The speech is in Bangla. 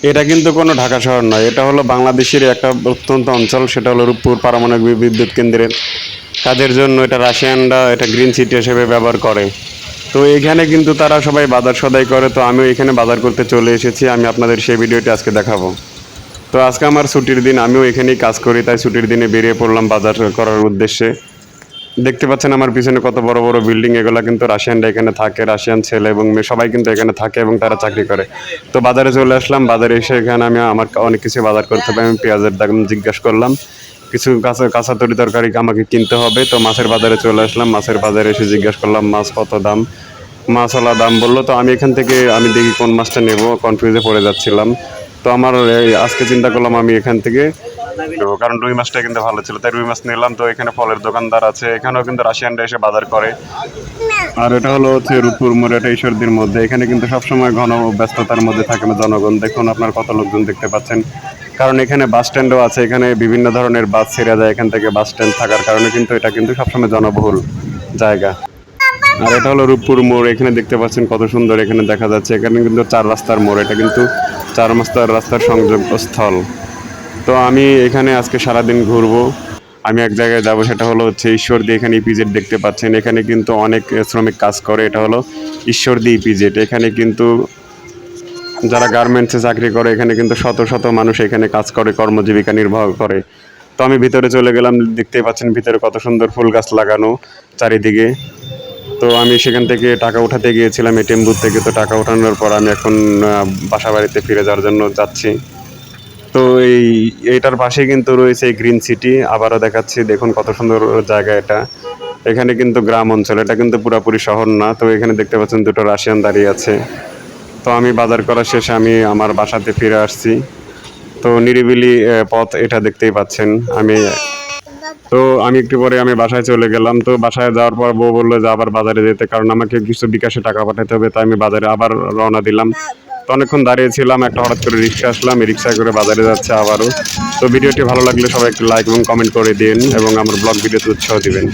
এটা কিন্তু কোনো ঢাকা শহর নয়, এটা হলো বাংলাদেশের একটা প্রত্যন্ত অঞ্চল, সেটা হলো রূপপুর পারমাণবিক বিদ্যুৎ কেন্দ্রের কাজের জন্য এটা রাশিয়ানরা এটা গ্রিন সিটি হিসেবে ব্যবহার করে। তো এখানে কিন্তু তারা সবাই বাজার সদাই করে, তো আমিও এখানে বাজার করতে চলে এসেছি। আমি আপনাদের সেই ভিডিওটি আজকে দেখাবো। তো আজকে আমার ছুটির দিন, আমিও এখানেই কাজ করি, তাই ছুটির দিনে বেরিয়ে পড়লাম বাজার করার উদ্দেশ্যে। দেখতে পাচ্ছেন আমার পিছনে কত বড় বড় বিল্ডিং, এগুলা কিন্তু রাশিয়ানরা এখানে থাকে, রাশিয়ান ছেলে এবং মেয়ে সবাই কিন্তু এখানে থাকে এবং তারা চাকরি করে। তো বাজারে চলে আসলাম, বাজারে এসে এখানে আমি আমার অনেক কিছু বাজার করতে হবে। আমি পেঁয়াজের দাম জিজ্ঞাসা করলাম, কিছু কাঁচা কাঁচা তরি তরকারি আমাকে কিনতে হবে। তো মাছের বাজারে চলে আসলাম, মাছের বাজারে এসে জিজ্ঞাসা করলাম মাছ কত দাম। মাছওয়ালা দাম বললো, তো আমি এখান থেকে আমি দেখি কোন মাছটা নেব, কনফিউজে পড়ে যাচ্ছিলাম। তো আমার আজকে চিন্তা করলাম আমি এখান থেকে নেবো, কারণ রুই মাছটা কিন্তু ভালো ছিল, তাই রুই মাছ নিলাম। তো এখানে ফলের দোকানদার আছে, এখানেও কিন্তু রাশিয়ানরা এসে বাজার করে। আর এটা হলো হচ্ছে রূপপুর মোড়, এটা ঈশ্বরদীর মধ্যে। এখানে কিন্তু সবসময় ঘন ব্যস্ততার মধ্যে থাকে জনগণ। দেখুন আপনার কত লোকজন দেখতে পাচ্ছেন, কারণ এখানে বাস স্ট্যান্ডও আছে, এখানে বিভিন্ন ধরনের বাস ছেড়ে যায় এখান থেকে। বাস স্ট্যান্ড থাকার কারণে কিন্তু এটা কিন্তু সবসময় জনবহুল জায়গা। আর এটা হলো রূপপুর মোড়, এখানে দেখতে পাচ্ছেন কত সুন্দর এখানে দেখা যাচ্ছে। এখানে কিন্তু চার রাস্তার মোড়, এটা কিন্তু চার রাস্তার সংযোগ স্থল। তো আমি এখানে আজকে সারাদিন ঘুরবো। আমি এক জায়গায় যাব, সেটা হলো হচ্ছে ঈশ্বরদী। এখানে ইপিজেড দেখতে পাচ্ছেন, এখানে কিন্তু অনেক শ্রমিক কাজ করে। এটা হলো ঈশ্বরদী ইপিজেড। এখানে কিন্তু যারা গার্মেন্টসে চাকরি করে, এখানে কিন্তু শত শত মানুষ এখানে কাজ করে, কর্মজীবিকা নির্বাহ করে। তো আমি ভিতরে চলে গেলাম, দেখতেই পাচ্ছেন ভিতরে কত সুন্দর ফুল গাছ লাগানো চারিদিকে। তো আমি সেখান থেকে টাকা উঠাতে গিয়েছিলাম এটিএম বুথ থেকে। তো টাকা উঠানোর পর আমি এখন বাসা বাড়িতে ফিরে যাওয়ার জন্য যাচ্ছি। তো এইটার পাশে কিন্তু রয়েছে এই গ্রিন সিটি, আবারও দেখাচ্ছি, দেখুন কত সুন্দর জায়গা এটা। এখানে কিন্তু গ্রাম অঞ্চল, এটা কিন্তু পুরোপুরি শহর না। তো এখানে দেখতে পাচ্ছেন দুটো রাশিয়ান দাঁড়িয়ে আছে। তো আমি বাজার করা শেষে আমি আমার বাসাতে ফিরে আসছি। তো নিরিবিলি পথ এটা দেখতেই পাচ্ছেন। আমি একটু পরে আমি বাসায় চলে গেলাম। তো বাসায় যাওয়ার পর বউ বললো যে আবার বাজারে যেতে, কারণ আমাকে কিছু বিকাশে টাকা পাঠাতে হবে। তাই আমি বাজারে আবার রওনা দিলাম। তো অনেকক্ষণ দাঁড়িয়েছিলাম, একটা হঠাৎ করে রিক্সা আসলাম, এই রিক্সায় করে বাজারে যাচ্ছে আবারও। তো ভিডিওটি ভালো লাগলে সবাই একটু লাইক এবং কমেন্ট করে দিন এবং আমার ব্লগ ভিডিওতে উৎসাহ দিবেন।